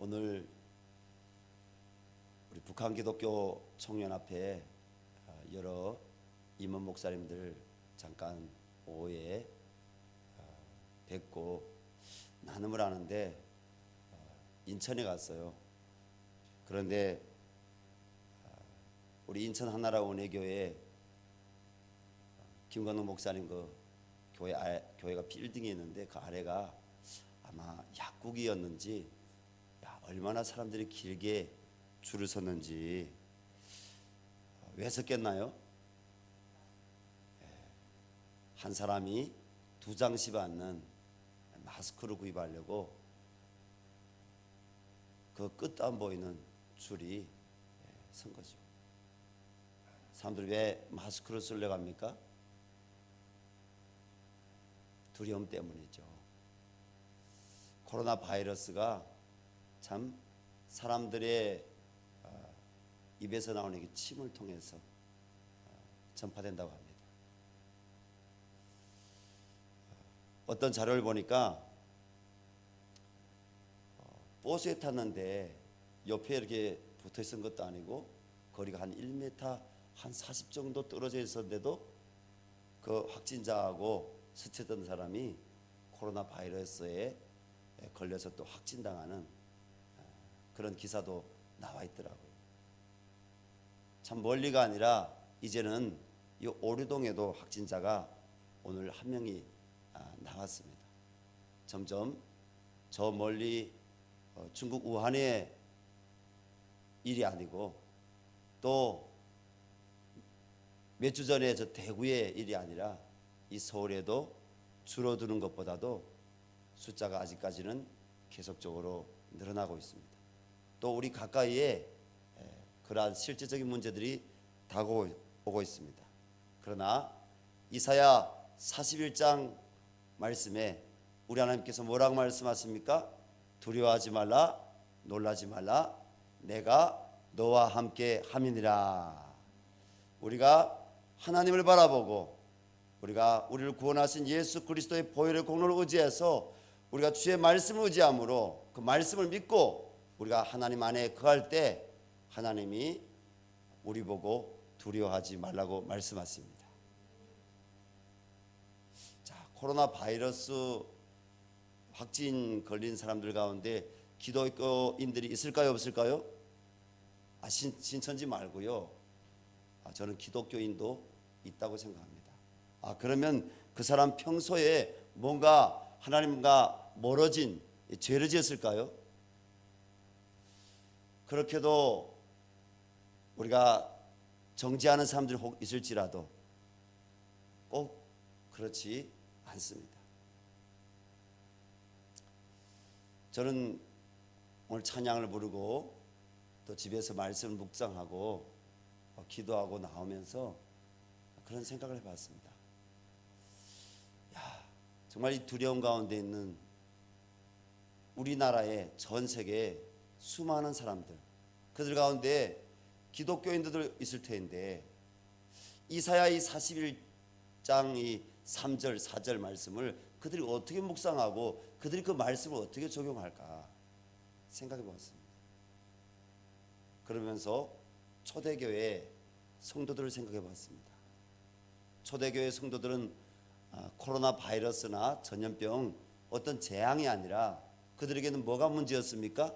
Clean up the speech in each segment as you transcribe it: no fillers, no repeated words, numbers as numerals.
오늘 우리 북한 기독교 총연합회 여러 임원 목사님들 잠깐 오후에 뵙고 나눔을 하는데 인천에 갔어요. 그런데 우리 인천 하나라 은혜교회 김건웅 목사님 그 교회가 빌딩이 있는데 그 아래가 아마 약국이었는지 얼마나 사람들이 길게 줄을 섰는지. 왜 섰겠나요? 한 사람이 2장씩 받는 마스크를 구입하려고 그 끝도 안 보이는 줄이 선 거죠. 사람들이 왜 마스크를 쓰려고 합니까? 두려움 때문이죠. 코로나 바이러스가 참 사람들의 입에서 나오는 게 침을 통해서 전파된다고 합니다. 어떤 자료를 보니까 버스에 탔는데 옆에 이렇게 붙어 있은 것도 아니고 거리가 한 1m 한 40 정도 떨어져 있었는데도 그 확진자하고 스쳤던 사람이 코로나 바이러스에 걸려서 또 확진당하는 그런 기사도 나와 있더라고요. 참 멀리가 아니라 이제는 이 오류동에도 확진자가 오늘 한 명이 나왔습니다. 점점 저 멀리 중국 우한의 일이 아니고 또 몇 주 전에 저 대구의 일이 아니라 이 서울에도 줄어드는 것보다도 숫자가 아직까지는 계속적으로 늘어나고 있습니다. 또 우리 가까이에 그러한 실질적인 문제들이 다가오고 있습니다. 그러나 이사야 41장 말씀에 우리 하나님께서 뭐라고 말씀하십니까? 두려워하지 말라, 놀라지 말라, 내가 너와 함께 함이니라. 우리가 하나님을 바라보고 우리가 우리를 구원하신 예수 그리스도의 보혈의 공로를 의지해서 우리가 주의 말씀을 의지함으로 그 말씀을 믿고 우리가 하나님 안에 거할 때 하나님이 우리 보고 두려워하지 말라고 말씀하십니다. 자, 코로나 바이러스 확진 걸린 사람들 가운데 기독교인들이 있을까요, 없을까요? 신천지 말고요. 저는 기독교인도 있다고 생각합니다. 그러면 그 사람 평소에 뭔가 하나님과 멀어진 죄를 지었을까요? 그렇게도 우리가 정죄하는 사람들이 혹 있을지라도 꼭 그렇지 않습니다. 저는 오늘 찬양을 부르고 또 집에서 말씀을 묵상하고 기도하고 나오면서 그런 생각을 해봤습니다. 정말 이 두려움 가운데 있는 우리나라의 전 세계의 수많은 사람들, 그들 가운데 기독교인들도 있을 텐데 이사야 이 41장 이 3절 4절 말씀을 그들이 어떻게 묵상하고 그들이 그 말씀을 어떻게 적용할까 생각해 보았습니다. 그러면서 초대교회 성도들을 생각해 봤습니다. 초대교회 성도들은 코로나 바이러스나 전염병 어떤 재앙이 아니라 그들에게는 뭐가 문제였습니까?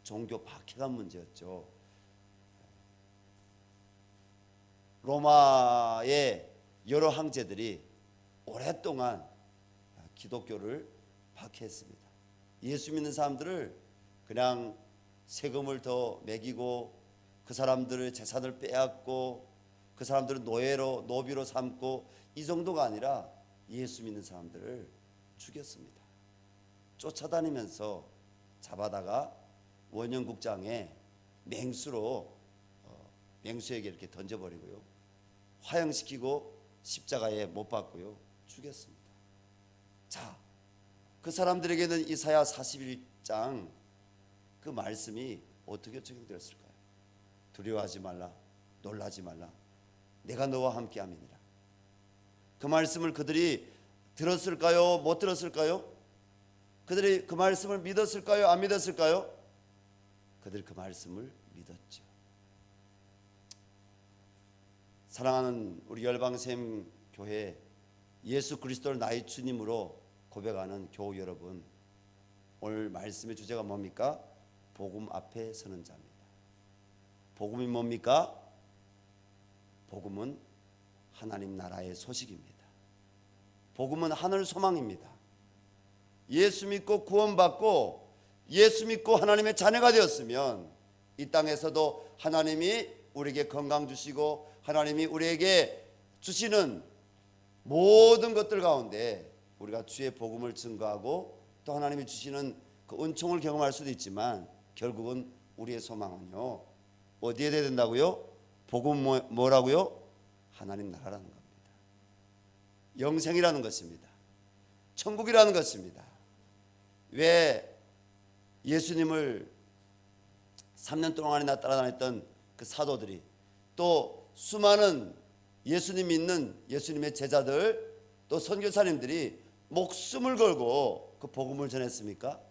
종교 박해가 문제였죠. 로마의 여러 황제들이 오랫동안 기독교를 박해했습니다. 예수 믿는 사람들을 그냥 세금을 더 매기고 그 사람들의 재산을 빼앗고 그 사람들을 노비로 삼고 이 정도가 아니라 예수 믿는 사람들을 죽였습니다. 쫓아다니면서 잡아다가 원형국장에 맹수에게 이렇게 던져버리고요. 화형시키고 십자가에 못 박고요. 죽였습니다. 자, 그 사람들에게는 이사야 41장 그 말씀이 어떻게 적용되었을까요? 두려워하지 말라, 놀라지 말라, 내가 너와 함께 함이니라. 그 말씀을 그들이 들었을까요? 못 들었을까요? 그들이 그 말씀을 믿었을까요? 안 믿었을까요? 그들 그 말씀을 믿었죠. 사랑하는 우리 열방샘 교회, 예수 그리스도를 나의 주님으로 고백하는 교우 여러분, 오늘 말씀의 주제가 뭡니까? 복음 앞에 서는 자입니다. 복음이 뭡니까? 복음은 하나님 나라의 소식입니다. 복음은 하늘 소망입니다. 예수 믿고 구원받고 예수 믿고 하나님의 자녀가 되었으면 이 땅에서도 하나님이 우리에게 건강 주시고 하나님이 우리에게 주시는 모든 것들 가운데 우리가 주의 복음을 증거하고 또 하나님이 주시는 그 은총을 경험할 수도 있지만 결국은 우리의 소망은요, 어디에 돼야 된다고요? 복음 뭐라고요? 하나님 나라라는 겁니다. 영생이라는 것입니다. 천국이라는 것입니다. 왜 예수님을 3년 동안이나 따라다녔던 그 사도들이 또 수많은 예수님 믿는 예수님의 제자들 또 선교사님들이 목숨을 걸고 그 복음을 전했습니까?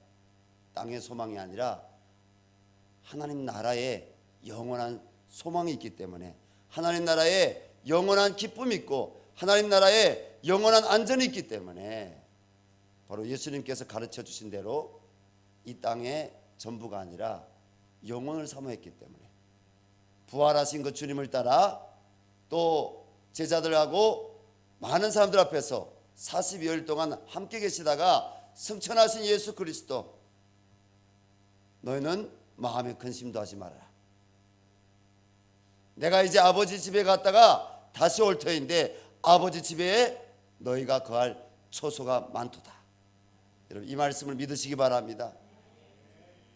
땅의 소망이 아니라 하나님 나라에 영원한 소망이 있기 때문에, 하나님 나라에 영원한 기쁨이 있고 하나님 나라에 영원한 안전이 있기 때문에 바로 예수님께서 가르쳐 주신 대로 이 땅의 전부가 아니라 영원을 사모했기 때문에 부활하신 그 주님을 따라 또 제자들하고 많은 사람들 앞에서 40여일 동안 함께 계시다가 승천하신 예수 그리스도, 너희는 마음에 근심도 하지 말아라. 내가 이제 아버지 집에 갔다가 다시 올 터인데 아버지 집에 너희가 거할 초소가 많도다. 여러분, 이 말씀을 믿으시기 바랍니다.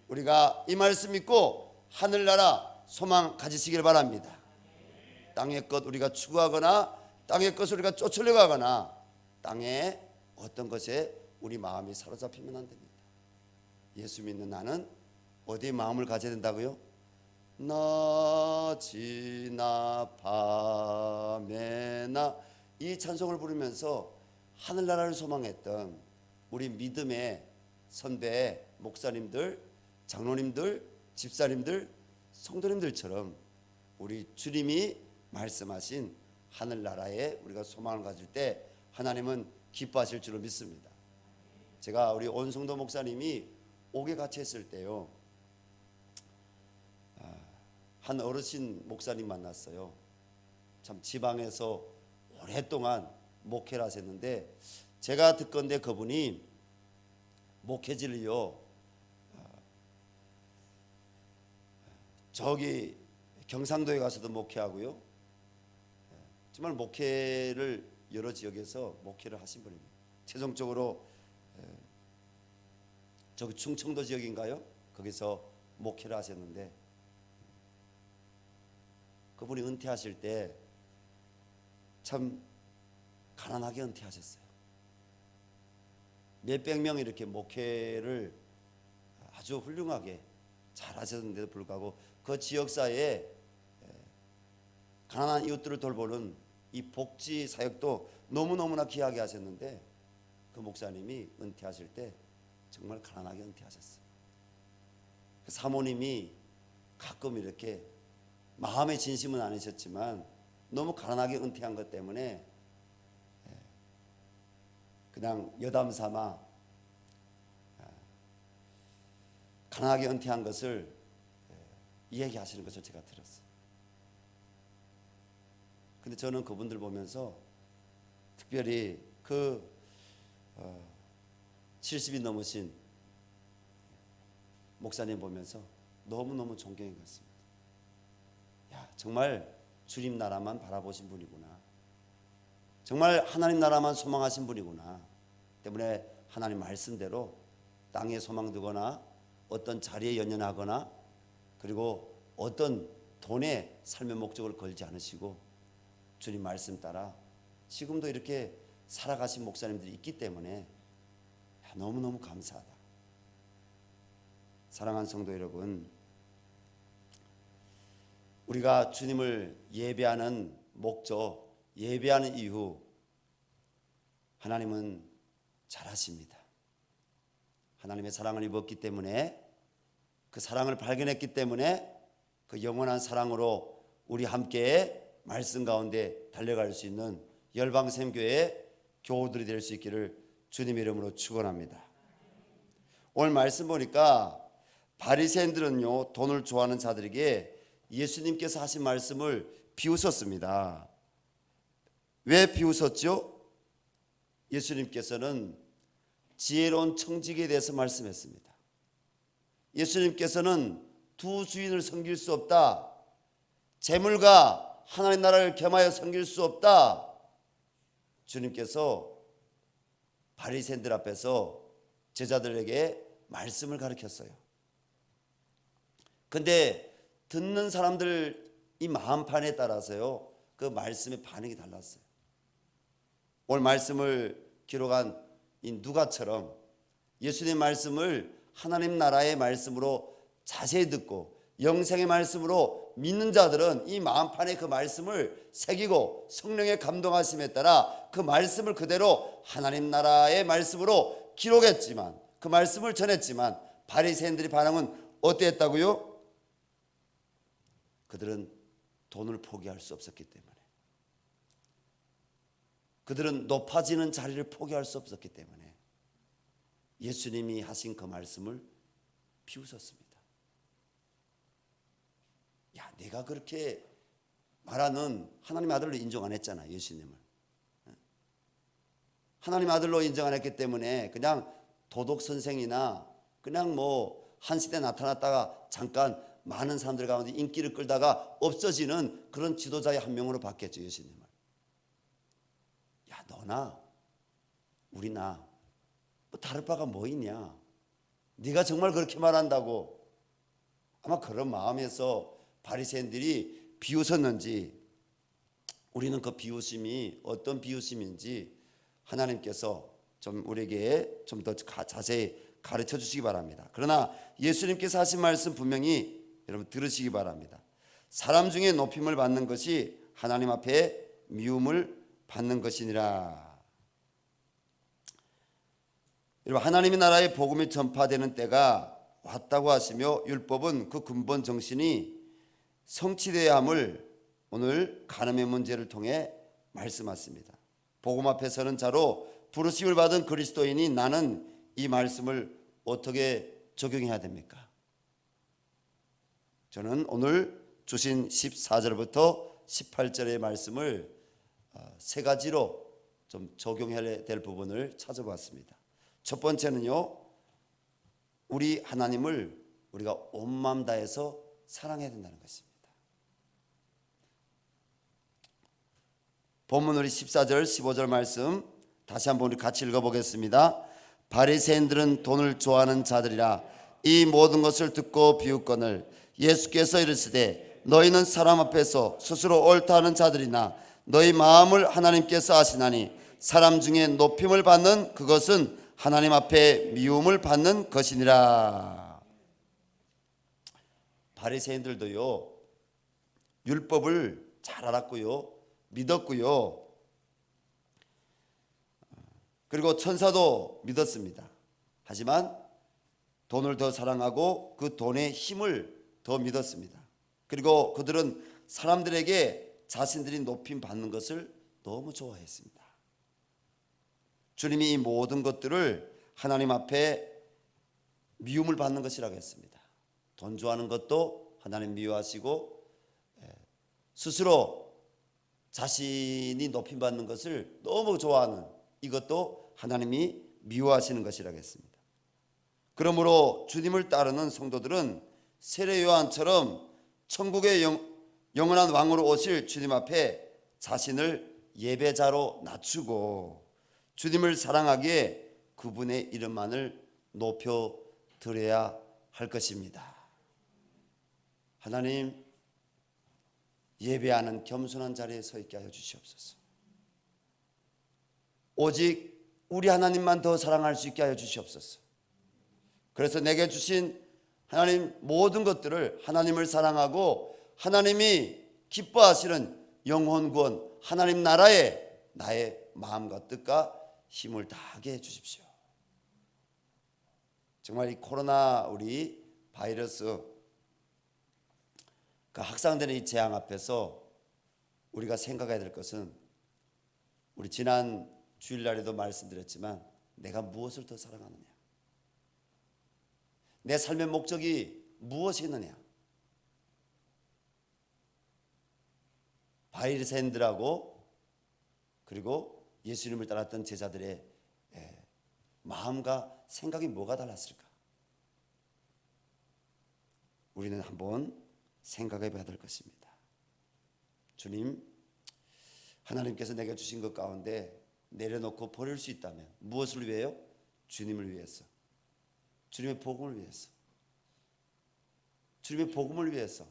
우리가 이 말씀 믿고 하늘나라 소망 가지시길 바랍니다. 땅의 것 우리가 추구하거나 땅의 것을 우리가 쫓으려고 하거나 땅의 어떤 것에 우리 마음이 사로잡히면 안 됩니다. 예수 믿는 나는 어디에 마음을 가져야 된다고요? 낮이나 밤에나 이 찬송을 부르면서 하늘나라를 소망했던 우리 믿음의 선배 목사님들, 장로님들, 집사님들, 성도님들처럼 우리 주님이 말씀하신 하늘나라에 우리가 소망을 가질 때 하나님은 기뻐하실 줄로 믿습니다. 제가 우리 온성도 목사님이 옥에 갇혔을 때요, 한 어르신 목사님 만났어요. 참 지방에서 오랫동안 목회를 하셨는데 제가 듣건대 그분이 목회지를요 저기 경상도에 가서도 목회하고요, 정말 목회를 여러 지역에서 목회를 하신 분입니다. 최종적으로 저기 충청도 지역인가요? 거기서 목회를 하셨는데 그분이 은퇴하실 때 참 가난하게 은퇴하셨어요. 몇백 명 이렇게 목회를 아주 훌륭하게 잘 하셨는데도 불구하고 그 지역사회에 가난한 이웃들을 돌보는 이 복지 사역도 너무너무나 귀하게 하셨는데 그 목사님이 은퇴하실 때 정말 가난하게 은퇴하셨어요. 그 사모님이 가끔 이렇게 마음의 진심은 아니셨지만 너무 가난하게 은퇴한 것 때문에 그냥 여담 삼아 가난하게 은퇴한 것을 이야기하시는 것을 제가 들었어요. 근데 저는 그분들 보면서 특별히 그 70이 넘으신 목사님 보면서 너무너무 존경이 갔습니다. 야, 정말 주님 나라만 바라보신 분이구나. 정말 하나님 나라만 소망하신 분이구나. 때문에 하나님 말씀대로 땅에 소망 두거나 어떤 자리에 연연하거나 그리고 어떤 돈에 삶의 목적을 걸지 않으시고 주님 말씀 따라 지금도 이렇게 살아가신 목사님들이 있기 때문에 너무너무 감사하다. 사랑하는 성도 여러분, 우리가 주님을 예배하는 목적, 예배하는 이유, 하나님은 잘 아십니다. 하나님의 사랑을 입었기 때문에 그 사랑을 발견했기 때문에 그 영원한 사랑으로 우리 함께 말씀 가운데 달려갈 수 있는 열방샘교회 교우들이 될 수 있기를 주님 이름으로 축원합니다. 오늘 말씀 보니까 바리새인들은요, 돈을 좋아하는 자들에게 예수님께서 하신 말씀을 비웃었습니다. 왜 비웃었죠? 예수님께서는 지혜로운 청지기에 대해서 말씀했습니다. 예수님께서는 두 주인을 섬길 수 없다. 재물과 하나님 나라를 겸하여 섬길 수 없다. 주님께서 바리새인들 앞에서 제자들에게 말씀을 가르쳤어요. 근데 듣는 사람들 이 마음판에 따라서요, 그 말씀의 반응이 달랐어요. 오늘 말씀을 기록한 이 누가처럼 예수님 말씀을 하나님 나라의 말씀으로 자세히 듣고 영생의 말씀으로 믿는 자들은 이 마음판에 그 말씀을 새기고 성령의 감동하심에 따라 그 말씀을 그대로 하나님 나라의 말씀으로 기록했지만, 그 말씀을 전했지만 바리새인들의 반응은 어땠다고요? 그들은 돈을 포기할 수 없었기 때문에, 그들은 높아지는 자리를 포기할 수 없었기 때문에 예수님이 하신 그 말씀을 비웃었습니다. 야, 내가 그렇게 말하는 하나님의 아들로 인정 안 했잖아, 예수님을. 하나님의 아들로 인정 안 했기 때문에 그냥 도덕 선생이나 그냥 뭐 한 시대 나타났다가 잠깐 많은 사람들 가운데 인기를 끌다가 없어지는 그런 지도자의 한 명으로 봤겠죠, 예수님을. 야, 너나 우리나 뭐 다를 바가 뭐 있냐? 네가 정말 그렇게 말한다고? 아마 그런 마음에서 바리새인들이 비웃었는지, 우리는 그 비웃음이 어떤 비웃음인지 하나님께서 좀 우리에게 좀 더 자세히 가르쳐 주시기 바랍니다. 그러나 예수님께서 하신 말씀 분명히 여러분 들으시기 바랍니다. 사람 중에 높임을 받는 것이 하나님 앞에 미움을 받는 것이니라. 여러분, 하나님의 나라의 복음이 전파되는 때가 왔다고 하시며 율법은 그 근본 정신이 성취되어야 함을 오늘 간음의 문제를 통해 말씀하십니다. 복음 앞에 서는 자로 부르심을 받은 그리스도인이 나는 이 말씀을 어떻게 적용해야 됩니까? 저는 오늘 주신 14절부터 18절의 말씀을 세 가지로 좀 적용해야 될 부분을 찾아봤습니다. 첫 번째는요, 우리 하나님을 우리가 온 마음 다해서 사랑해야 된다는 것입니다. 본문 우리 14절 15절 말씀 다시 한번 우리 같이 읽어보겠습니다. 바리새인들은 돈을 좋아하는 자들이라 이 모든 것을 듣고 비웃거늘 예수께서 이르시되 너희는 사람 앞에서 스스로 옳다 하는 자들이나 너희 마음을 하나님께서 아시나니 사람 중에 높임을 받는 그것은 하나님 앞에 미움을 받는 것이니라. 바리새인들도요, 율법을 잘 알았고요, 믿었고요, 그리고 천사도 믿었습니다. 하지만 돈을 더 사랑하고 그 돈의 힘을 더 믿었습니다. 그리고 그들은 사람들에게 자신들이 높임 받는 것을 너무 좋아했습니다. 주님이 이 모든 것들을 하나님 앞에 미움을 받는 것이라고 했습니다. 돈 좋아하는 것도 하나님 미워하시고, 스스로 자신이 높임 받는 것을 너무 좋아하는 이것도 하나님이 미워하시는 것이라고 했습니다. 그러므로 주님을 따르는 성도들은 세례 요한처럼 천국의 영원한 왕으로 오실 주님 앞에 자신을 예배자로 낮추고 주님을 사랑하기에 그분의 이름만을 높여 드려야 할 것입니다. 하나님, 예배하는 겸손한 자리에 서 있게 하여 주시옵소서. 오직 우리 하나님만 더 사랑할 수 있게 하여 주시옵소서. 그래서 내게 주신 하나님 모든 것들을 하나님을 사랑하고 하나님이 기뻐하시는 영혼 구원 하나님 나라에 나의 마음과 뜻과 힘을 다하게 해 주십시오. 정말 이 코로나 우리 바이러스, 그 확산되는 이 재앙 앞에서 우리가 생각해야 될 것은, 우리 지난 주일날에도 말씀드렸지만, 내가 무엇을 더 사랑하느냐, 내 삶의 목적이 무엇이느냐. 바리새인들하고 그리고 예수님을 따랐던 제자들의 마음과 생각이 뭐가 달랐을까? 우리는 한번 생각해 봐야 될 것입니다. 주님, 하나님께서 내게 주신 것 가운데 내려놓고 버릴 수 있다면 무엇을 위해요? 주님을 위해서, 주님의 복음을 위해서, 주님의 복음을 위해서.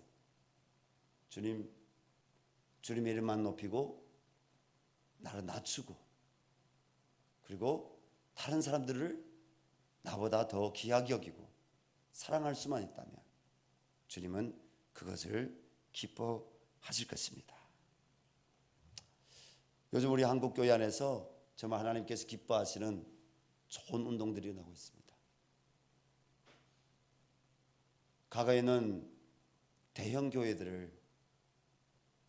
주님의 이름만 높이고 나를 낮추고, 그리고 다른 사람들을 나보다 더 귀하게 여기고 사랑할 수만 있다면 주님은 그것을 기뻐하실 것입니다. 요즘 우리 한국교회 안에서 정말 하나님께서 기뻐하시는 좋은 운동들이 일어나고 있습니다. 과거에는 대형 교회들을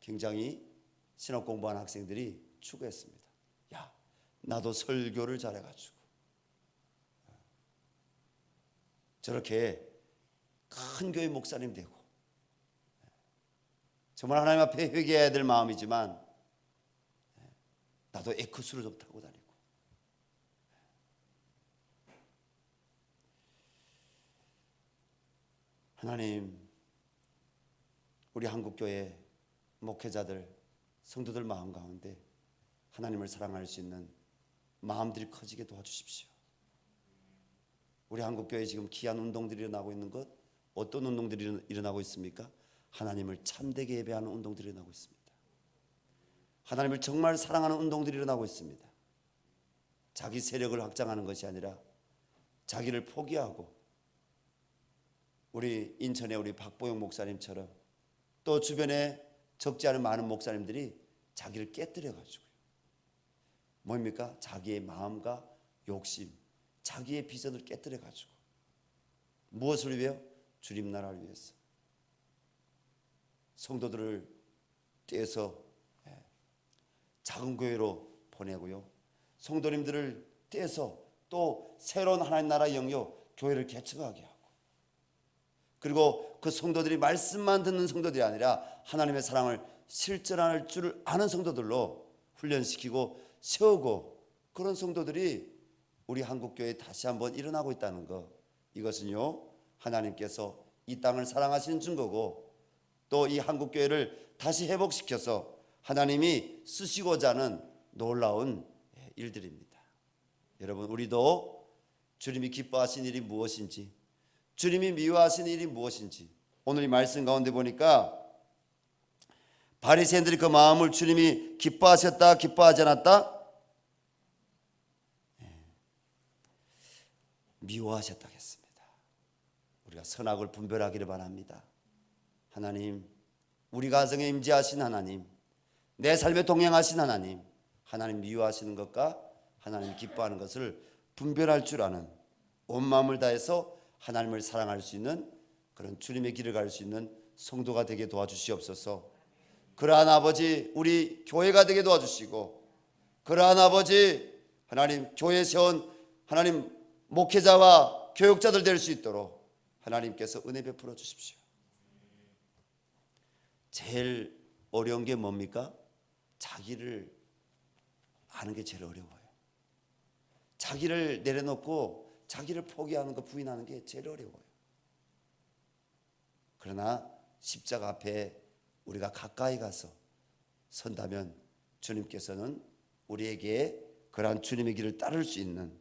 굉장히 신학 공부한 학생들이 추구했습니다. 야, 나도 설교를 잘해가지고 저렇게 큰 교회 목사님 되고, 정말 하나님 앞에 회개해야 될 마음이지만 나도 에크스를 좀 타고 다니고. 하나님, 우리 한국교회 목회자들, 성도들 마음 가운데 하나님을 사랑할 수 있는 마음들이 커지게 도와주십시오. 우리 한국교회에 지금 귀한 운동들이 일어나고 있는 것, 어떤 운동들이 일어나고 있습니까? 하나님을 참되게 예배하는 운동들이 일어나고 있습니다. 하나님을 정말 사랑하는 운동들이 일어나고 있습니다. 자기 세력을 확장하는 것이 아니라 자기를 포기하고, 우리 인천의 우리 박보영 목사님처럼 또 주변에 적지 않은 많은 목사님들이 자기를 깨뜨려가지고요, 뭡니까? 자기의 마음과 욕심, 자기의 비전을 깨뜨려가지고 무엇을 위해요? 주님 나라를 위해서 성도들을 떼서 작은 교회로 보내고요, 성도님들을 떼서 또 새로운 하나님 나라의 영역 교회를 개척하게 하고, 그리고 그 성도들이 말씀만 듣는 성도들이 아니라 하나님의 사랑을 실천할 줄 아는 성도들로 훈련시키고 세우고, 그런 성도들이 우리 한국교회에 다시 한번 일어나고 있다는 것, 이것은요 하나님께서 이 땅을 사랑하시는 증거고, 또 이 한국교회를 다시 회복시켜서 하나님이 쓰시고자 하는 놀라운 일들입니다. 여러분, 우리도 주님이 기뻐하신 일이 무엇인지, 주님이 미워하시는 일이 무엇인지, 오늘 이 말씀 가운데 보니까 바리새인들이 그 마음을 주님이 기뻐하셨다, 기뻐하지 않았다? 미워하셨다 했습니다. 우리가 선악을 분별하기를 바랍니다. 하나님, 우리 가정에 임재하신 하나님, 내 삶에 동행하신 하나님, 하나님 미워하시는 것과 하나님 기뻐하는 것을 분별할 줄 아는, 온 마음을 다해서 하나님을 사랑할 수 있는 그런 주님의 길을 갈 수 있는 성도가 되게 도와주시옵소서. 그러한 아버지, 우리 교회가 되게 도와주시고, 그러한 아버지 하나님, 교회에 세운 하나님 목회자와 교육자들 될 수 있도록 하나님께서 은혜 베풀어 주십시오. 제일 어려운 게 뭡니까? 자기를 아는 게 제일 어려워요. 자기를 내려놓고 자기를 포기하는 거, 부인하는 게 제일 어려워요. 그러나 십자가 앞에 우리가 가까이 가서 선다면 주님께서는 우리에게 그러한 주님의 길을 따를 수 있는,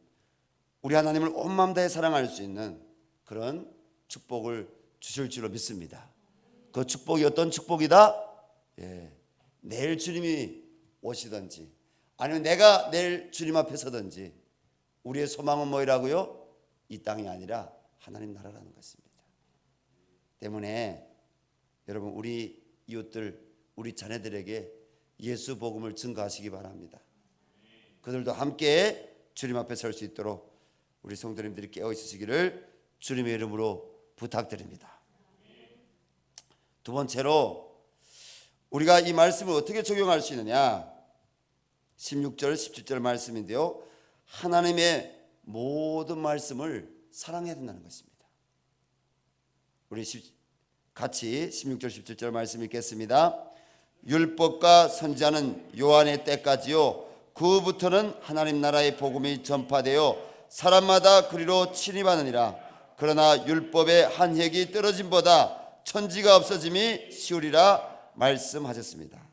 우리 하나님을 온 마음 다해 사랑할 수 있는 그런 축복을 주실 줄로 믿습니다. 그 축복이 어떤 축복이다? 내일 주님이 오시든지 아니면 내가 내일 주님 앞에 서든지 우리의 소망은 뭐라고요? 이 땅이 아니라 하나님 나라라는 것입니다. 때문에 여러분, 우리 이웃들, 우리 자녀들에게 예수 복음을 증거하시기 바랍니다. 그들도 함께 주님 앞에 설 수 있도록 우리 성도님들이 깨어 있으시기를 주님의 이름으로 부탁드립니다. 두 번째로 우리가 이 말씀을 어떻게 적용할 수 있느냐, 16절 17절 말씀인데요, 하나님의 모든 말씀을 사랑해야 된다는 것입니다. 우리 같이 16절 17절 말씀 읽겠습니다. 율법과 선지자는 요한의 때까지요, 그 후부터는 하나님 나라의 복음이 전파되어 사람마다 그리로 침입하느니라. 그러나 율법의 한 획이 떨어짐보다 천지가 없어짐이 쉬우리라 말씀하셨습니다.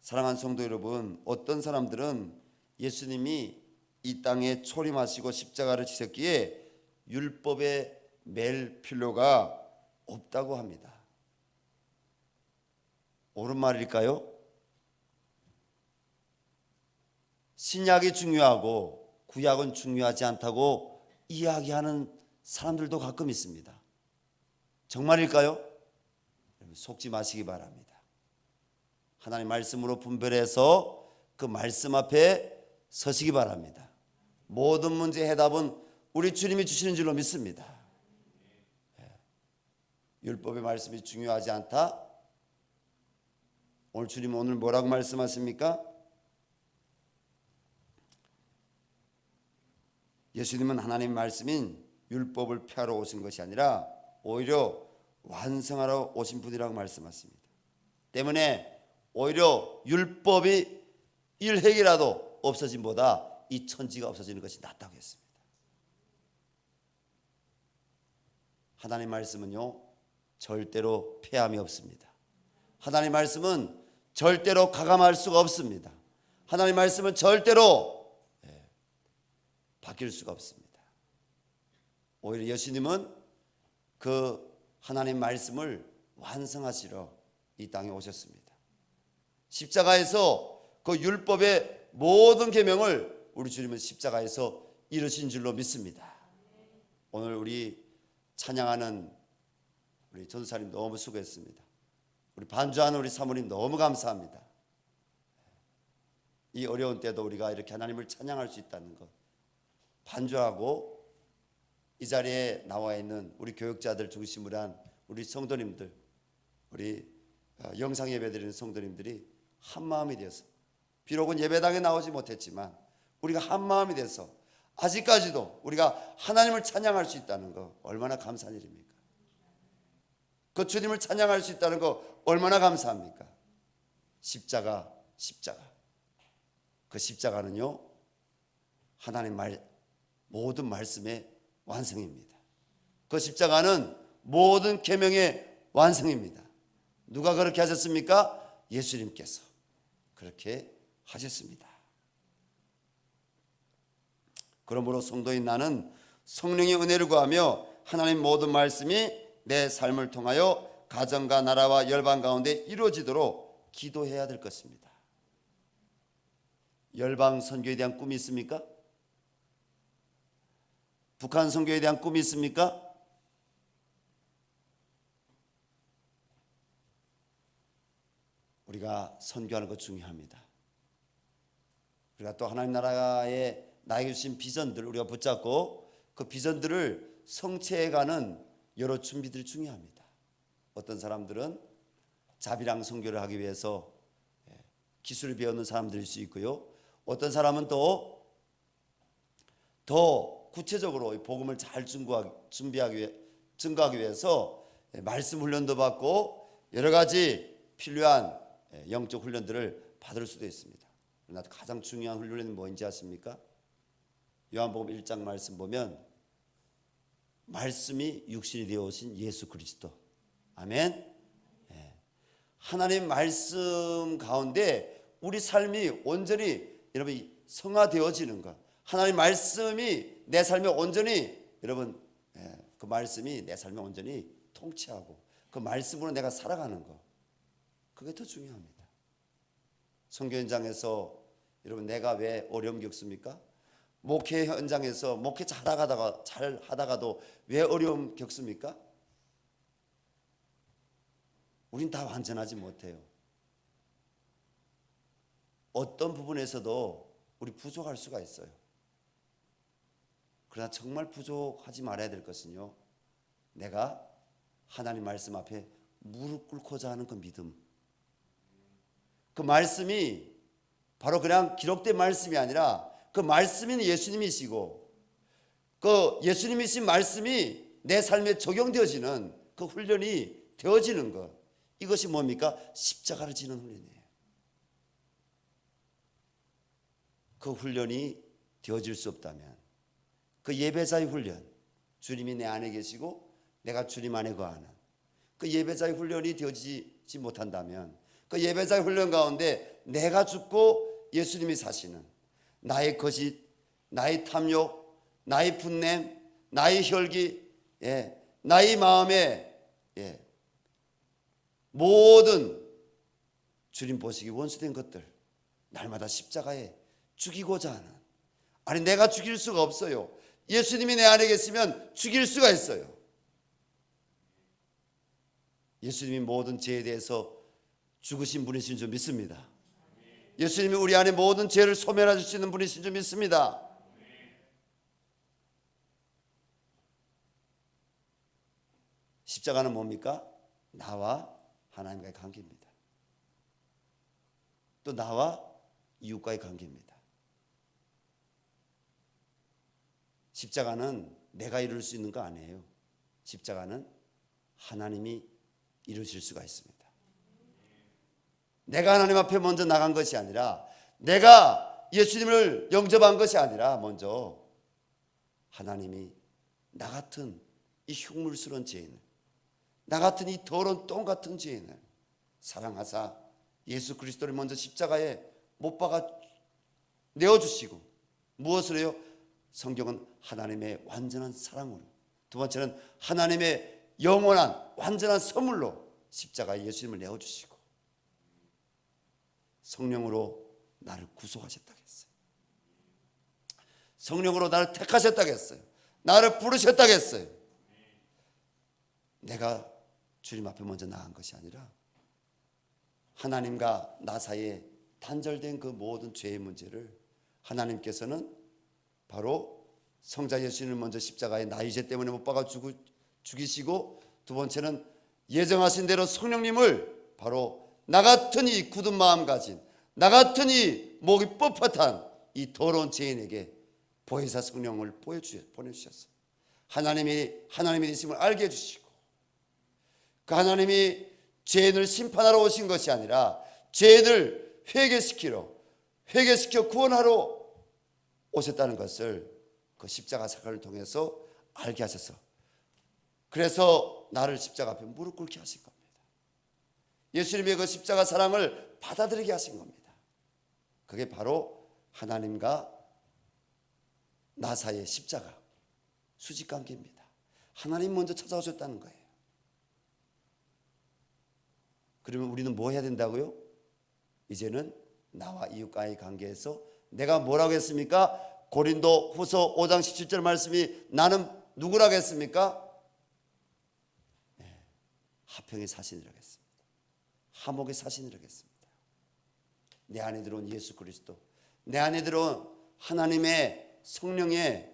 사랑하는 성도 여러분, 어떤 사람들은 예수님이 이 땅에 초림하시고 십자가를 지셨기에 율법에 맬 필요가 없다고 합니다. 옳은 말일까요? 신약이 중요하고 구약은 중요하지 않다고 이야기하는 사람들도 가끔 있습니다. 정말일까요? 속지 마시기 바랍니다. 하나님 말씀으로 분별해서 그 말씀 앞에 서시기 바랍니다. 모든 문제의 해답은 우리 주님이 주시는 줄로 믿습니다. 율법의 말씀이 중요하지 않다? 오늘 주님은 오늘 뭐라고 말씀하십니까? 예수님은 하나님 말씀인 율법을 폐하러 오신 것이 아니라 오히려 완성하러 오신 분이라고 말씀하십니다. 때문에 오히려 율법이 1획이라도 없어짐보다 이 천지가 없어지는 것이 낫다고 했습니다. 하나님 말씀은요, 절대로 폐함이 없습니다. 하나님 말씀은 절대로 가감할 수가 없습니다. 하나님 말씀은 절대로 바뀔 수가 없습니다. 오히려 예수님은 그 하나님 말씀을 완성하시러 이 땅에 오셨습니다. 십자가에서 그 율법의 모든 계명을 우리 주님은 십자가에서 이루신 줄로 믿습니다. 오늘 우리 찬양하는 우리 전사님 너무 수고했습니다. 우리 반주하는 우리 사모님 너무 감사합니다. 이 어려운 때도 우리가 이렇게 하나님을 찬양할 수 있다는 것, 반주하고 이 자리에 나와 있는 우리 교육자들 중심으로 한 우리 성도님들, 우리 영상 예배 드리는 성도님들이 한 마음이 되어서, 비록은 예배당에 나오지 못했지만 우리가 한 마음이 돼서 아직까지도 우리가 하나님을 찬양할 수 있다는 거 얼마나 감사한 일입니까? 그 주님을 찬양할 수 있다는 거 얼마나 감사합니까? 십자가. 그 십자가는요, 하나님 모든 말씀의 완성입니다. 그 십자가는 모든 계명의 완성입니다. 누가 그렇게 하셨습니까? 예수님께서 그렇게 하셨습니다. 그러므로 성도인 나는 성령의 은혜를 구하며 하나님 모든 말씀이 내 삶을 통하여 가정과 나라와 열방 가운데 이루어지도록 기도해야 될 것입니다. 열방 선교에 대한 꿈이 있습니까? 북한 선교에 대한 꿈이 있습니까? 우리가 선교하는 것 중요합니다. 우리가 또 하나님 나라에 나에게 주신 비전들 우리가 붙잡고 그 비전들을 성취해가는 여러 준비들이 중요합니다. 어떤 사람들은 자비랑 선교를 하기 위해서 기술을 배우는 사람들일 수 있고요. 어떤 사람은 더 구체적으로 복음을 잘 증거하기 위해서 말씀 훈련도 받고 여러 가지 필요한 영적 훈련들을 받을 수도 있습니다. 그러나 가장 중요한 훈련은 뭔지 아십니까? 요한복음 1장 말씀 보면 말씀이 육신이 되어 오신 예수 그리스도. 아멘. 하나님 말씀 가운데 우리 삶이 온전히 여러분 성화되어지는 것. 하나님 말씀이 내 삶에 온전히 여러분 그 말씀이 내 삶에 온전히 통치하고 그 말씀으로 내가 살아가는 것. 그게 더 중요합니다. 선교 현장에서 여러분 내가 왜 어려움 겪습니까? 목회 현장에서 목회 잘 하다가도 왜 어려움 겪습니까? 우린 다 완전하지 못해요. 어떤 부분에서도 우리 부족할 수가 있어요. 그러나 정말 부족하지 말아야 될 것은요, 내가 하나님 말씀 앞에 무릎 꿇고자 하는 그 믿음. 그 말씀이 바로 그냥 기록된 말씀이 아니라 그 말씀인 예수님이시고 그 예수님이신 말씀이 내 삶에 적용되어지는 그 훈련이 되어지는 것. 이것이 뭡니까? 십자가를 지는 훈련이에요. 그 훈련이 되어질 수 없다면 그 예배자의 훈련, 주님이 내 안에 계시고 내가 주님 안에 거하는 그 예배자의 훈련이 되어지지 못한다면 그 예배자의 훈련 가운데 내가 죽고 예수님이 사시는 나의 거짓, 나의 탐욕, 나의 분냄, 나의 혈기, 나의 마음에 모든 주님 보시기 원수된 것들 날마다 십자가에 죽이고자 하는, 아니 내가 죽일 수가 없어요. 예수님이 내 안에 계시면 죽일 수가 있어요. 예수님이 모든 죄에 대해서 죽으신 분이신 줄 믿습니다. 예수님이 우리 안에 모든 죄를 소멸해 줄 수 있는 분이신 줄 믿습니다. 십자가는 뭡니까? 나와 하나님과의 관계입니다. 또 나와 이웃과의 관계입니다. 십자가는 내가 이룰 수 있는 거 아니에요. 십자가는 하나님이 이루실 수가 있습니다. 내가 하나님 앞에 먼저 나간 것이 아니라, 내가 예수님을 영접한 것이 아니라, 먼저 하나님이 나 같은 이 흉물스러운 죄인을, 나 같은 이 더러운 똥 같은 죄인을 사랑하사 예수 그리스도를 먼저 십자가에 못 박아 내어주시고, 무엇을 해요? 성경은 하나님의 완전한 사랑으로, 두 번째는 하나님의 영원한 완전한 선물로 십자가에 예수님을 내어주시고 성령으로 나를 구속하셨다고 했어요. 성령으로 나를 택하셨다고 했어요. 나를 부르셨다고 했어요. 내가 주님 앞에 먼저 나간 것이 아니라 하나님과 나 사이에 단절된 그 모든 죄의 문제를 하나님께서는 바로 성자 예수님을 먼저 십자가에 나의 죄 때문에 못 박아 죽이시고, 두 번째는 예정하신 대로 성령님을 바로 나 같은 이 굳은 마음 가진, 나 같은 이 목이 뻣뻣한 이 더러운 죄인에게 보혜사 성령을 보내주셨어요. 하나님의 되심을 알게 해주시고, 그 하나님이 죄인을 심판하러 오신 것이 아니라 죄인을 회개시켜 구원하러 오셨다는 것을 그 십자가 사건을 통해서 알게 하셔서, 그래서 나를 십자가 앞에 무릎 꿇게 하신 겁니다. 예수님의 그 십자가 사랑을 받아들이게 하신 겁니다. 그게 바로 하나님과 나 사이의 십자가 수직관계입니다. 하나님 먼저 찾아오셨다는 거예요. 그러면 우리는 뭐 해야 된다고요? 이제는 나와 이웃과의 관계에서 내가 뭐라고 했습니까? 고린도 후서 5장 17절 말씀이 나는 누구라고 했습니까? 화평의 사신이라고 했습니다. 화목의 사신이라고 했습니다. 내 안에 들어온 예수 그리스도, 내 안에 들어온 하나님의 성령의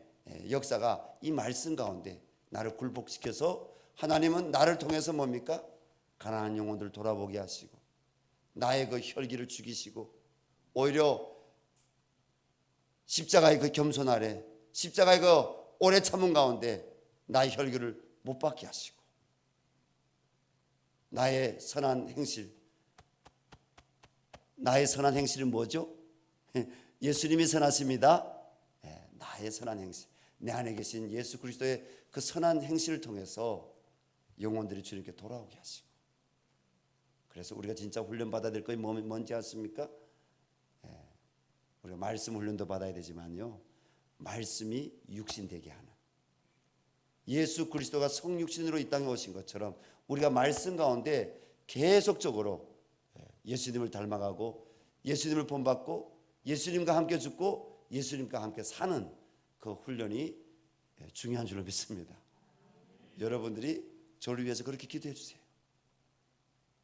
역사가 이 말씀 가운데 나를 굴복시켜서, 하나님은 나를 통해서 뭡니까? 가난한 영혼들을 돌아보게 하시고 나의 그 혈기를 죽이시고, 오히려 십자가의 그 겸손 아래, 십자가의 그 오래 참은 가운데 나의 혈기를 못 받게 하시고, 나의 선한 행실은 뭐죠? 예수님이 선하십니다. 나의 선한 행실, 내 안에 계신 예수 그리스도의 그 선한 행실을 통해서 영혼들이 주님께 돌아오게 하시고, 그래서 우리가 진짜 훈련받아야 될 것이 뭔지 아십니까? 우리가 말씀 훈련도 받아야 되지만요, 말씀이 육신되게 하는, 예수 그리스도가 성육신으로 이 땅에 오신 것처럼 우리가 말씀 가운데 계속적으로 예수님을 닮아가고 예수님을 본받고 예수님과 함께 죽고 예수님과 함께 사는 그 훈련이 중요한 줄로 믿습니다. 여러분들이 저를 위해서 그렇게 기도해 주세요.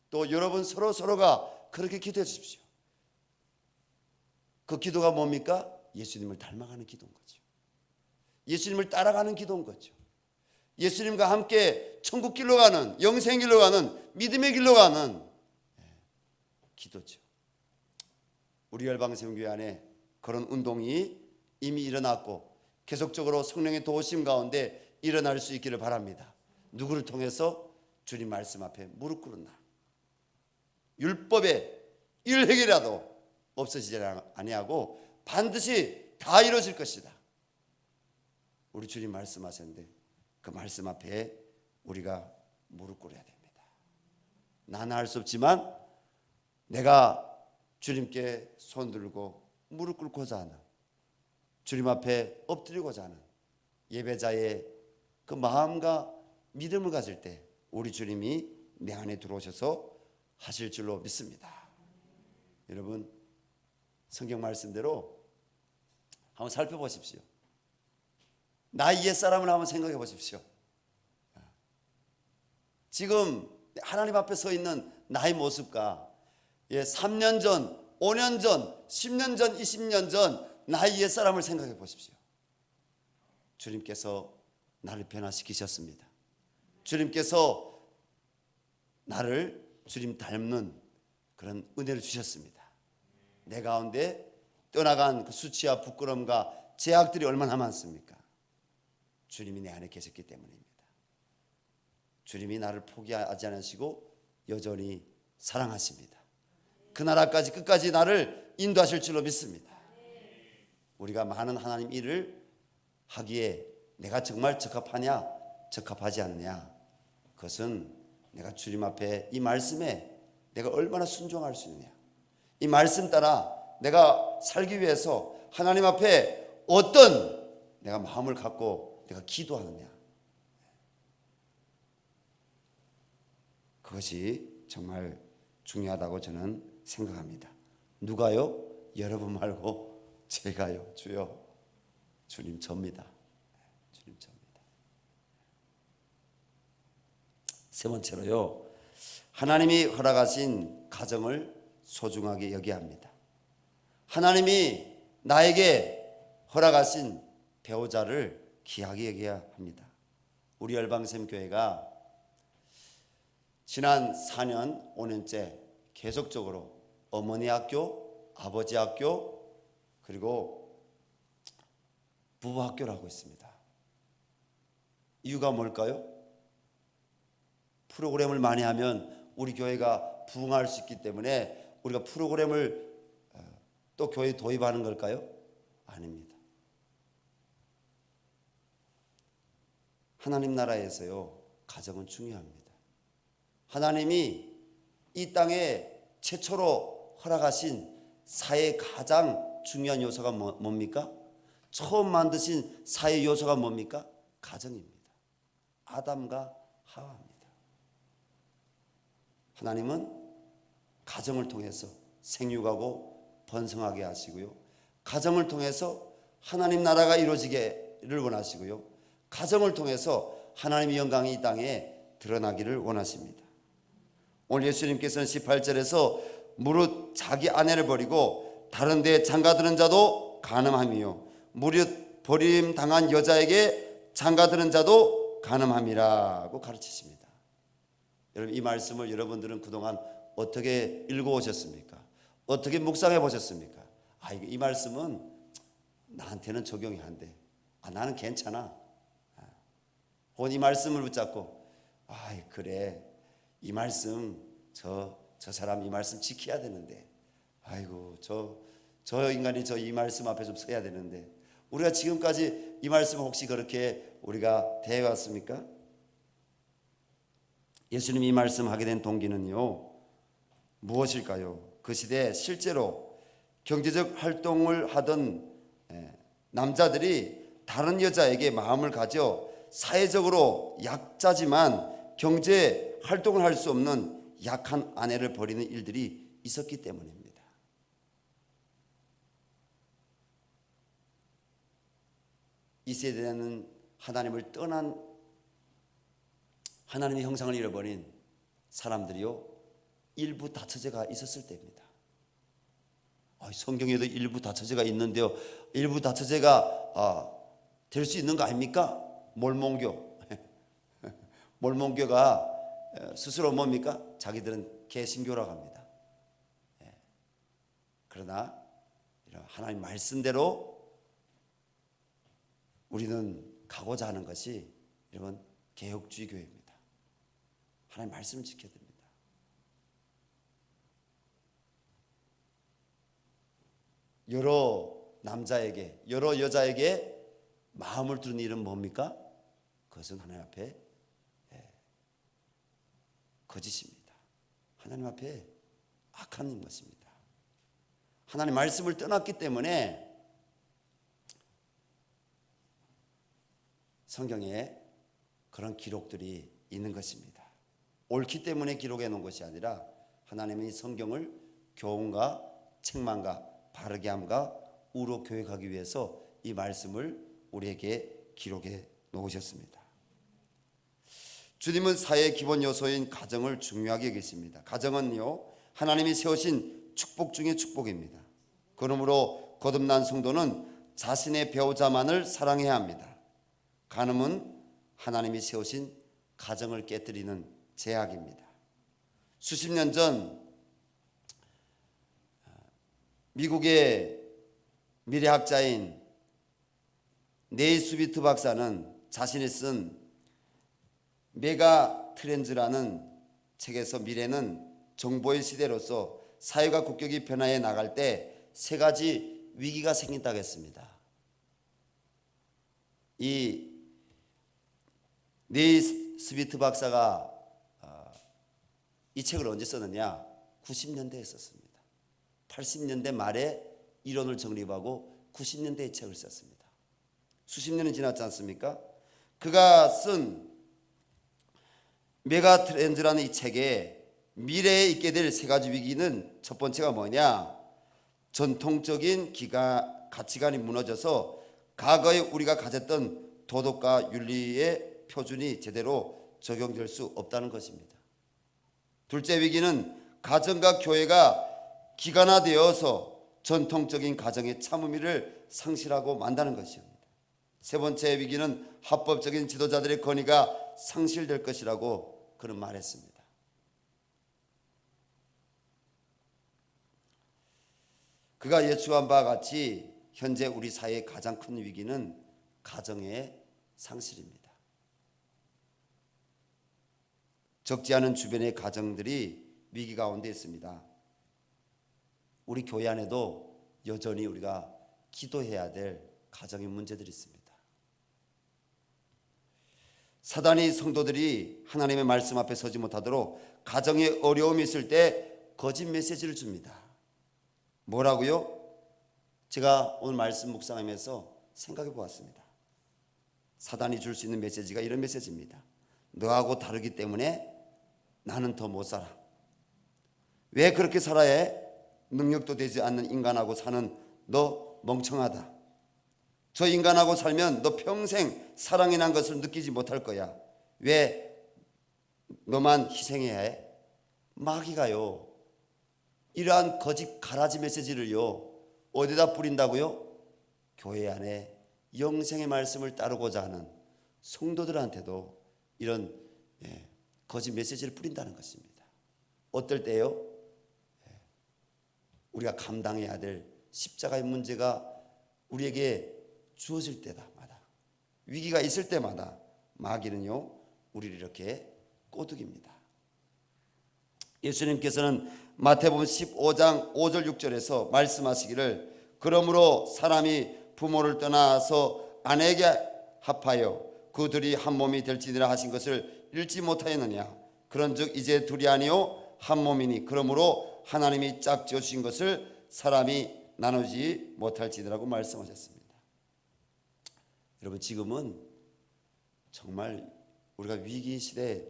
또 여러분 서로가 그렇게 기도해 주십시오. 그 기도가 뭡니까? 예수님을 닮아가는 기도인 거죠. 예수님을 따라가는 기도인 거죠. 예수님과 함께 천국 길로 가는, 영생 길로 가는, 믿음의 길로 가는 기도죠. 우리 열방생교회 안에 그런 운동이 이미 일어났고 계속적으로 성령의 도우심 가운데 일어날 수 있기를 바랍니다. 누구를 통해서? 주님 말씀 앞에 무릎 꿇은 날. 율법의 일획이라도 없어지지 아니하고 반드시 다 이루어질 것이다. 우리 주님 말씀하셨는데 그 말씀 앞에 우리가 무릎 꿇어야 됩니다. 나는 할 수 없지만 내가 주님께 손 들고 무릎 꿇고자 하는, 주님 앞에 엎드리고자 하는 예배자의 그 마음과 믿음을 가질 때 우리 주님이 내 안에 들어오셔서 하실 줄로 믿습니다. 여러분, 성경 말씀대로 한번 살펴보십시오. 나의 옛사람을 한번 생각해 보십시오. 지금 하나님 앞에 서 있는 나의 모습과 3년 전, 5년 전, 10년 전, 20년 전 나의 옛사람을 생각해 보십시오. 주님께서 나를 변화시키셨습니다. 주님께서 나를 주님 닮는 그런 은혜를 주셨습니다. 내 가운데 떠나간 그 수치와 부끄러움과 제약들이 얼마나 많습니까? 주님이 내 안에 계셨기 때문입니다. 주님이 나를 포기하지 않으시고 여전히 사랑하십니다. 그 나라까지 끝까지 나를 인도하실 줄로 믿습니다. 우리가 많은 하나님 일을 하기에 내가 정말 적합하냐 적합하지 않느냐, 그것은 내가 주님 앞에 이 말씀에 내가 얼마나 순종할 수 있느냐, 이 말씀 따라 내가 살기 위해서 하나님 앞에 어떤 내가 마음을 갖고 내가 기도하느냐, 그것이 정말 중요하다고 저는 생각합니다. 누가요? 여러분 말고 제가요. 주여, 주님 접니다. 주님 접니다. 세 번째로요, 하나님이 허락하신 가정을 소중하게 여겨야 합니다. 하나님이 나에게 허락하신 배우자를 귀하게 여겨야 합니다. 우리 열방샘교회가 지난 4년, 5년째 계속적으로 어머니 학교, 아버지 학교, 그리고 부부 학교를 하고 있습니다. 이유가 뭘까요? 프로그램을 많이 하면 우리 교회가 부흥할 수 있기 때문에 우리가 프로그램을 또 교회에 도입하는 걸까요? 아닙니다. 하나님 나라에서요, 가정은 중요합니다. 하나님이 이 땅에 최초로 허락하신 사회의 가장 중요한 요소가 뭡니까? 처음 만드신 사회 요소가 뭡니까? 가정입니다. 아담과 하와입니다. 하나님은 가정을 통해서 생육하고 번성하게 하시고요, 가정을 통해서 하나님 나라가 이루어지기를 원하시고요, 가정을 통해서 하나님의 영광이 이 땅에 드러나기를 원하십니다. 오늘 예수님께서는 18절에서 무릇 자기 아내를 버리고 다른 데에 장가드는 자도 간음함이요 무릇 버림당한 여자에게 장가드는 자도 간음함이라고 가르치십니다. 여러분, 이 말씀을 여러분들은 그동안 어떻게 읽어오셨습니까? 어떻게 묵상해 보셨습니까? 이 말씀은 나한테는 적용이 안 돼. 나는 괜찮아. 혹은 이 말씀을 붙잡고 그래, 이 말씀 저 사람 이 말씀 지켜야 되는데, 아이고 저 인간이 이 말씀 앞에 좀 서야 되는데, 우리가 지금까지 이 말씀 혹시 그렇게 우리가 대해왔습니까? 예수님이 이 말씀하게 된 동기는요, 무엇일까요? 그 시대에 실제로 경제적 활동을 하던 남자들이 다른 여자에게 마음을 가져 사회적으로 약자지만 경제 활동을 할 수 없는 약한 아내를 버리는 일들이 있었기 때문입니다. 이 세대는 하나님을 떠난, 하나님의 형상을 잃어버린 사람들이요, 일부 다처제가 있었을 때입니다. 성경에도 일부 다처제가 있는데요, 일부 다처제가 될 수 있는 거 아닙니까? 몰몬교. 몰몬교가 스스로 뭡니까? 자기들은 개신교라고 합니다. 그러나 하나님 말씀대로 우리는 가고자 하는 것이 여러분 개혁주의 교회입니다. 하나님 말씀을 지켜야 됩니다. 여러 남자에게 여러 여자에게 마음을 두는 일은 뭡니까? 그것은 하나님 앞에 거짓입니다. 하나님 앞에 악한 것입니다. 하나님 말씀을 떠났기 때문에 성경에 그런 기록들이 있는 것입니다. 옳기 때문에 기록해 놓은 것이 아니라 하나님의 성경을 교훈과 책망과 바르게 함과 우로 교육하기 위해서 이 말씀을 우리에게 기록해 놓으셨습니다. 주님은 사회의 기본 요소인 가정을 중요하게 여기십니다. 가정은요, 하나님이 세우신 축복 중의 축복입니다. 그러므로 거듭난 성도는 자신의 배우자만을 사랑해야 합니다. 간음은 하나님이 세우신 가정을 깨뜨리는 죄악입니다. 수십 년 전 미국의 미래학자인 네이스비트 박사는 자신이 쓴 메가 트렌즈라는 책에서 미래는 정보의 시대로서 사회가 급격히 변화해 나갈 때 세 가지 위기가 생긴다고 했습니다. 이 네이스비트 박사가 이 책을 언제 썼느냐? 90년대에 썼습니다. 80년대 말에 이론을 정립하고 90년대에 책을 썼습니다. 수십 년이 지났지 않습니까? 그가 쓴 메가 트렌드라는 이 책에 미래에 있게 될 세 가지 위기는 첫 번째가 뭐냐? 전통적인 가치관이 무너져서 과거에 우리가 가졌던 도덕과 윤리의 표준이 제대로 적용될 수 없다는 것입니다. 둘째 위기는 가정과 교회가 기관화되어서 전통적인 가정의 참 의미를 상실하고 만다는 것입니다. 세 번째 위기는 합법적인 지도자들의 권위가 상실될 것이라고 그는 말했습니다. 그가 예측한 바와 같이 현재 우리 사회의 가장 큰 위기는 가정의 상실입니다. 적지 않은 주변의 가정들이 위기 가운데 있습니다. 우리 교회 안에도 여전히 우리가 기도해야 될 가정의 문제들이 있습니다. 사단이 성도들이 하나님의 말씀 앞에 서지 못하도록 가정에 어려움이 있을 때 거짓 메시지를 줍니다. 뭐라고요? 제가 오늘 말씀 묵상하면서 생각해 보았습니다. 사단이 줄 수 있는 메시지가 이런 메시지입니다. 너하고 다르기 때문에 나는 더 못 살아. 왜 그렇게 살아야 해? 능력도 되지 않는 인간하고 사는 너 멍청하다. 저 인간하고 살면 너 평생 사랑이란 것을 느끼지 못할 거야. 왜 너만 희생해야 해? 마귀가요, 이러한 거짓 가라지 메시지를요 어디다 뿌린다고요? 교회 안에 영생의 말씀을 따르고자 하는 성도들한테도 이런 거짓 메시지를 뿌린다는 것입니다. 어떨 때요? 우리가 감당해야 될 십자가의 문제가 우리에게 주어질 때마다, 위기가 있을 때마다 마귀는요 우리를 이렇게 꼬드깁니다. 예수님께서는 마태복음 15장 5절 6절에서 말씀하시기를 그러므로 사람이 부모를 떠나서 아내에게 합하여 그 둘이 한 몸이 될지니라 하신 것을 읽지 못하였느냐? 그런즉 이제 둘이 아니요 한 몸이니 그러므로 하나님이 짝지어 주신 것을 사람이 나누지 못할지니라고 말씀하셨습니다. 여러분, 지금은 정말 우리가 위기 시대에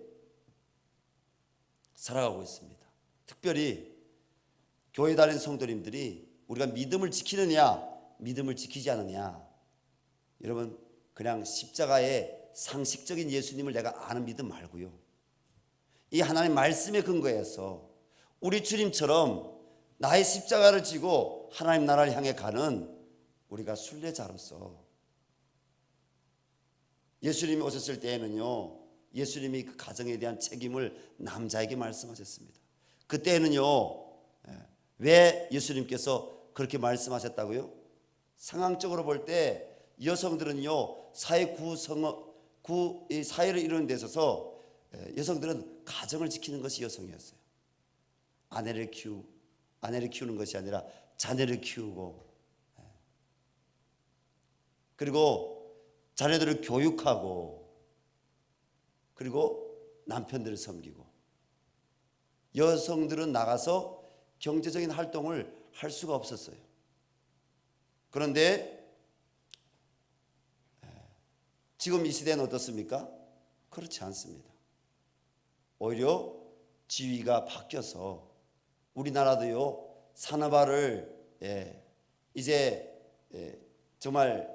살아가고 있습니다. 특별히 교회 다니는 성도님들이 우리가 믿음을 지키느냐 믿음을 지키지 않느냐, 여러분 그냥 십자가의 상식적인 예수님을 내가 아는 믿음 말고요, 이 하나님 말씀에 근거해서 우리 주님처럼 나의 십자가를 지고 하나님 나라를 향해 가는 우리가 순례자로서 예수님이 오셨을 때에는요, 예수님이 그 가정에 대한 책임을 남자에게 말씀하셨습니다. 그때는요, 왜 예수님께서 그렇게 말씀하셨다고요? 상황적으로 볼 때 여성들은요, 사회를 이루는 데 있어서 여성들은 가정을 지키는 것이 여성이었어요. 아내를 키우는 것이 아니라 자녀를 키우고, 그리고 자녀들을 교육하고, 그리고 남편들을 섬기고, 여성들은 나가서 경제적인 활동을 할 수가 없었어요. 그런데 지금 이 시대는 어떻습니까? 그렇지 않습니다. 오히려 지위가 바뀌어서 우리나라도요, 산업화를 이제 정말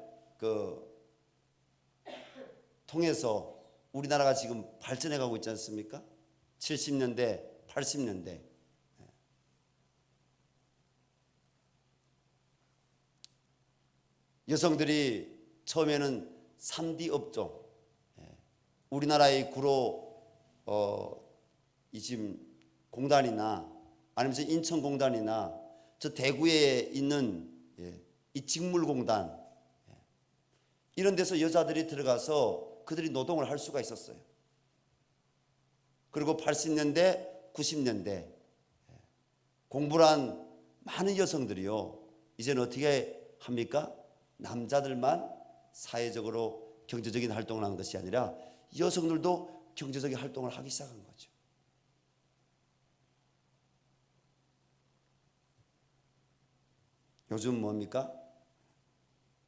통해서 우리나라가 지금 발전해 가고 있지 않습니까? 70년대, 80년대. 여성들이 처음에는 3D 업종, 우리나라의 구로 이 지금 공단이나 아니면 인천공단이나 저 대구에 있는 이 직물공단, 이런 데서 여자들이 들어가서 그들이 노동을 할 수가 있었어요. 그리고 80년대, 90년대 공부를 한 많은 여성들이요, 이제는 어떻게 합니까? 남자들만 사회적으로 경제적인 활동을 하는 것이 아니라 여성들도 경제적인 활동을 하기 시작한 거죠. 요즘 뭡니까?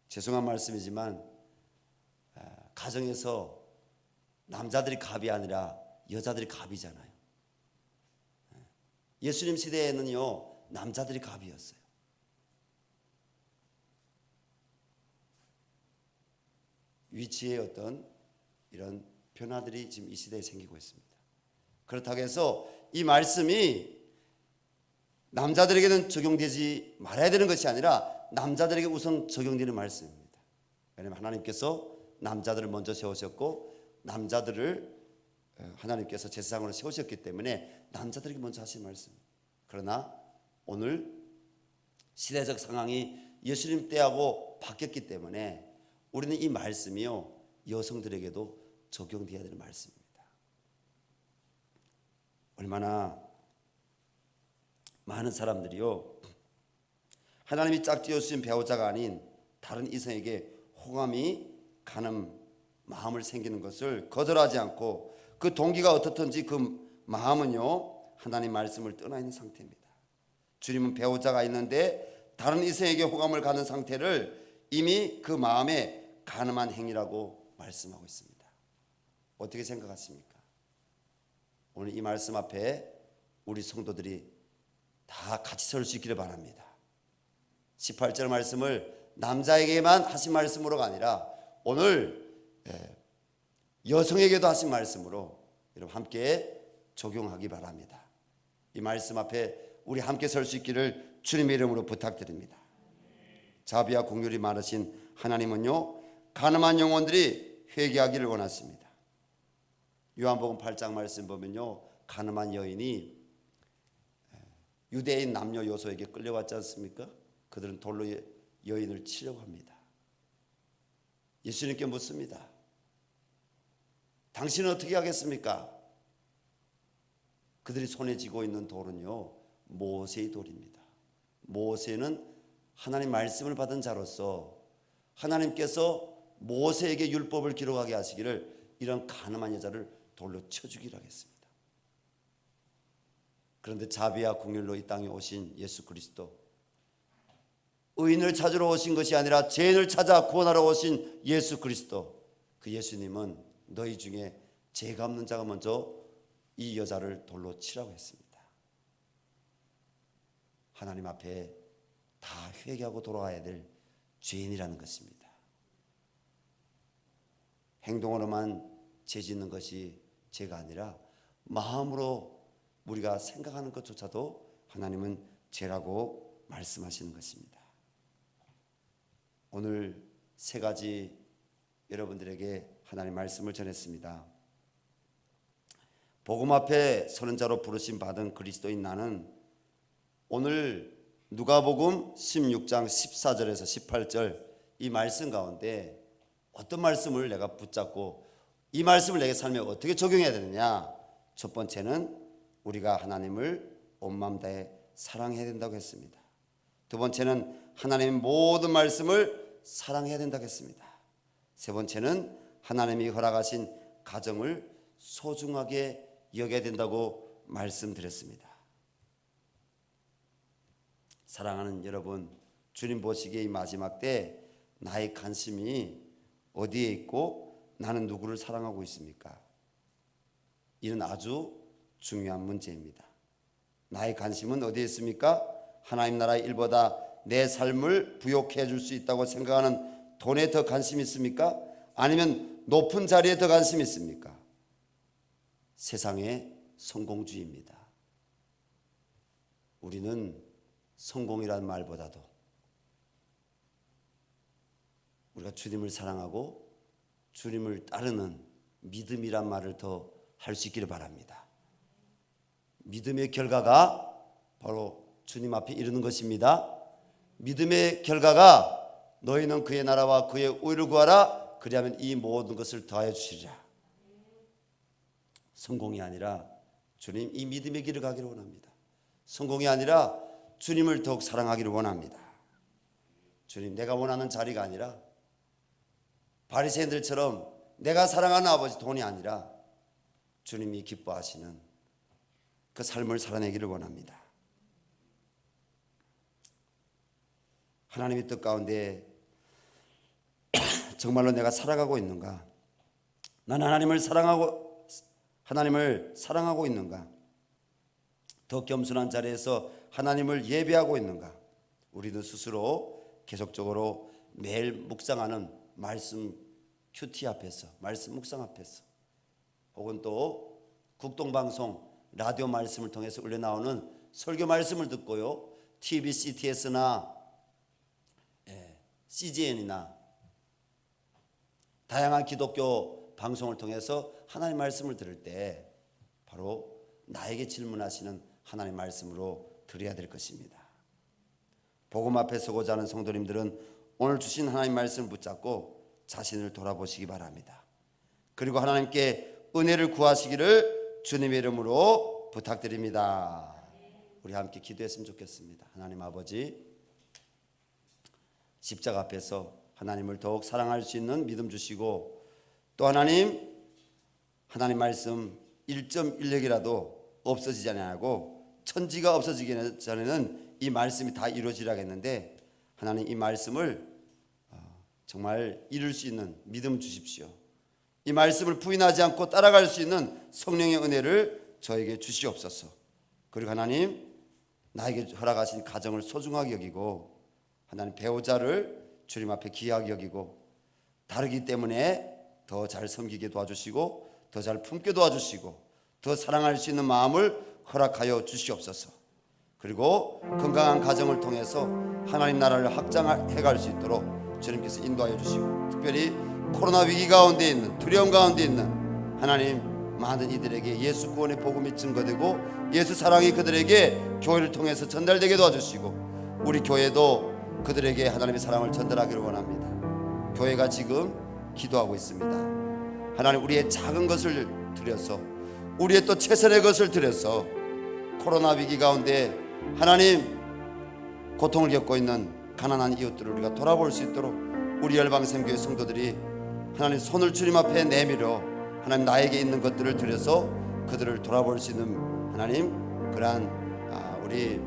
죄송한 말씀이지만 가정에서 남자들이 갑이 아니라 여자들이 갑이잖아요. 예수님 시대에는요, 남자들이 갑이었어요. 위치의 어떤 이런 변화들이 지금 이 시대에 생기고 있습니다. 그렇다고 해서 이 말씀이 남자들에게는 적용되지 말아야 되는 것이 아니라 남자들에게 우선 적용되는 말씀입니다. 왜냐하면 하나님께서 남자들을 먼저 세우셨고 남자들을 하나님께서 제사장으로 세우셨기 때문에 남자들에게 먼저 하신 말씀입니다. 그러나 오늘 시대적 상황이 예수님 때하고 바뀌었기 때문에 우리는 이 말씀이요, 여성들에게도 적용되어야 되는 말씀입니다. 얼마나 많은 사람들이요, 하나님이 짝지어 주신 배우자가 아닌 다른 이성에게 호감이 가는 마음을 생기는 것을 거절하지 않고 그 동기가 어떻든지 그 마음은요, 하나님 말씀을 떠나 있는 상태입니다. 주님은 배우자가 있는데 다른 이성에게 호감을 가는 상태를 이미 그 마음에 간음한 행위라고 말씀하고 있습니다. 어떻게 생각하십니까? 오늘 이 말씀 앞에 우리 성도들이 다 같이 설 수 있기를 바랍니다. 18절 말씀을 남자에게만 하신 말씀으로가 아니라 오늘 여성에게도 하신 말씀으로 여러분 함께 적용하기 바랍니다. 이 말씀 앞에 우리 함께 설 수 있기를 주님의 이름으로 부탁드립니다. 자비와 긍휼이 많으신 하나님은요, 가늠한 영혼들이 회개하기를 원하십니다. 요한복음 8장 말씀 보면요, 가늠한 여인이 유대인 남녀 요소에게 끌려왔지 않습니까? 그들은 돌로 여인을 치려고 합니다. 예수님께 묻습니다. 당신은 어떻게 하겠습니까? 그들이 손에 쥐고 있는 돌은요, 모세의 돌입니다. 모세는 하나님 말씀을 받은 자로서 하나님께서 모세에게 율법을 기록하게 하시기를 이런 가늠한 여자를 돌로 쳐 죽이라 했습니다. 그런데 자비와 긍휼로 이 땅에 오신 예수 그리스도, 의인을 찾으러 오신 것이 아니라 죄인을 찾아 구원하러 오신 예수 그리스도, 그 예수님은 너희 중에 죄가 없는 자가 먼저 이 여자를 돌로 치라고 했습니다. 하나님 앞에 다 회개하고 돌아가야 될 죄인이라는 것입니다. 행동으로만 죄 짓는 것이 죄가 아니라 마음으로 우리가 생각하는 것조차도 하나님은 죄라고 말씀하시는 것입니다. 오늘 세 가지 여러분들에게 하나님 말씀을 전했습니다. 복음 앞에 서는 자로 부르심 받은 그리스도인 나는 오늘 누가복음 16장 14절에서 18절 이 말씀 가운데 어떤 말씀을 내가 붙잡고 이 말씀을 내 삶에 어떻게 적용해야 되느냐. 첫 번째는 우리가 하나님을 온 마음 다해 사랑해야 된다고 했습니다. 두 번째는 하나님의 모든 말씀을 사랑해야 된다고 했습니다. 세 번째는 하나님이 허락하신 가정을 소중하게 여겨야 된다고 말씀드렸습니다. 사랑하는 여러분, 주님 보시기에 이 마지막 때 나의 관심이 어디에 있고 나는 누구를 사랑하고 있습니까? 이는 아주 중요한 문제입니다. 나의 관심은 어디에 있습니까? 하나님 나라의 일보다 내 삶을 부욕해 줄 수 있다고 생각하는 돈에 더 관심이 있습니까? 아니면 높은 자리에 더 관심이 있습니까? 세상의 성공주의입니다. 우리는 성공이라는 말보다도 우리가 주님을 사랑하고 주님을 따르는 믿음이란 말을 더 할 수 있기를 바랍니다. 믿음의 결과가 바로 주님 앞에 이르는 것입니다. 믿음의 결과가 너희는 그의 나라와 그의 의를 구하라. 그리하면 이 모든 것을 더하여 주시리라. 성공이 아니라 주님 이 믿음의 길을 가기를 원합니다. 성공이 아니라 주님을 더욱 사랑하기를 원합니다. 주님, 내가 원하는 자리가 아니라 바리새인들처럼 내가 사랑하는 아버지 돈이 아니라 주님이 기뻐하시는 그 삶을 살아내기를 원합니다. 하나님의 뜻 가운데 정말로 내가 살아가고 있는가? 나는 하나님을 사랑하고 있는가? 더 겸손한 자리에서 하나님을 예배하고 있는가? 우리도 스스로 계속적으로 매일 묵상하는 말씀 큐티 앞에서, 말씀 묵상 앞에서, 혹은 또 국동방송 라디오 말씀을 통해서 올려나오는 설교 말씀을 듣고요, TV, CTS나 CGN이나 다양한 기독교 방송을 통해서 하나님 말씀을 들을 때 바로 나에게 질문하시는 하나님 말씀으로 들어야 될 것입니다. 복음 앞에 서고자 하는 성도님들은 오늘 주신 하나님 말씀을 붙잡고 자신을 돌아보시기 바랍니다. 그리고 하나님께 은혜를 구하시기를 주님의 이름으로 부탁드립니다. 우리 함께 기도했으면 좋겠습니다. 하나님 아버지, 십자가 앞에서 하나님을 더욱 사랑할 수 있는 믿음 주시고, 또 하나님 말씀 1.1력이라도 없어지지 않고 천지가 없어지기 전에는 이 말씀이 다 이루어지라겠는데, 하나님 이 말씀을 정말 이룰 수 있는 믿음 주십시오. 이 말씀을 부인하지 않고 따라갈 수 있는 성령의 은혜를 저에게 주시옵소서. 그리고 하나님, 나에게 허락하신 가정을 소중하게 여기고, 하나님 배우자를 주님 앞에 귀하게 여기고, 다르기 때문에 더 잘 섬기게 도와주시고, 더 잘 품게 도와주시고, 더 사랑할 수 있는 마음을 허락하여 주시옵소서. 그리고 건강한 가정을 통해서 하나님 나라를 확장해 갈 수 있도록 주님께서 인도하여 주시고, 특별히 코로나 위기 가운데 있는, 두려움 가운데 있는 하나님 많은 이들에게 예수 구원의 복음이 증거되고 예수 사랑이 그들에게 교회를 통해서 전달되게 도와주시고, 우리 교회도 그들에게 하나님의 사랑을 전달하기를 원합니다. 교회가 지금 기도하고 있습니다. 하나님, 우리의 작은 것을 드려서, 우리의 또 최선의 것을 드려서 코로나 위기 가운데 하나님 고통을 겪고 있는 가난한 이웃들을 우리가 돌아볼 수 있도록 우리 열방샘교회 성도들이 하나님 손을 주님 앞에 내밀어 하나님 나에게 있는 것들을 드려서 그들을 돌아볼 수 있는 하나님 그러한 우리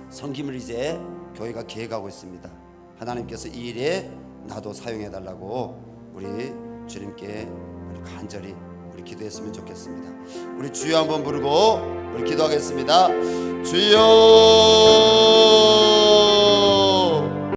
섬김을 이제 교회가 계획하고 있습니다. 하나님께서 이 일에 나도 사용해 달라고 우리 주님께 우리 간절히 우리 기도했으면 좋겠습니다. 우리 주여 한번 부르고 우리 기도하겠습니다. 주여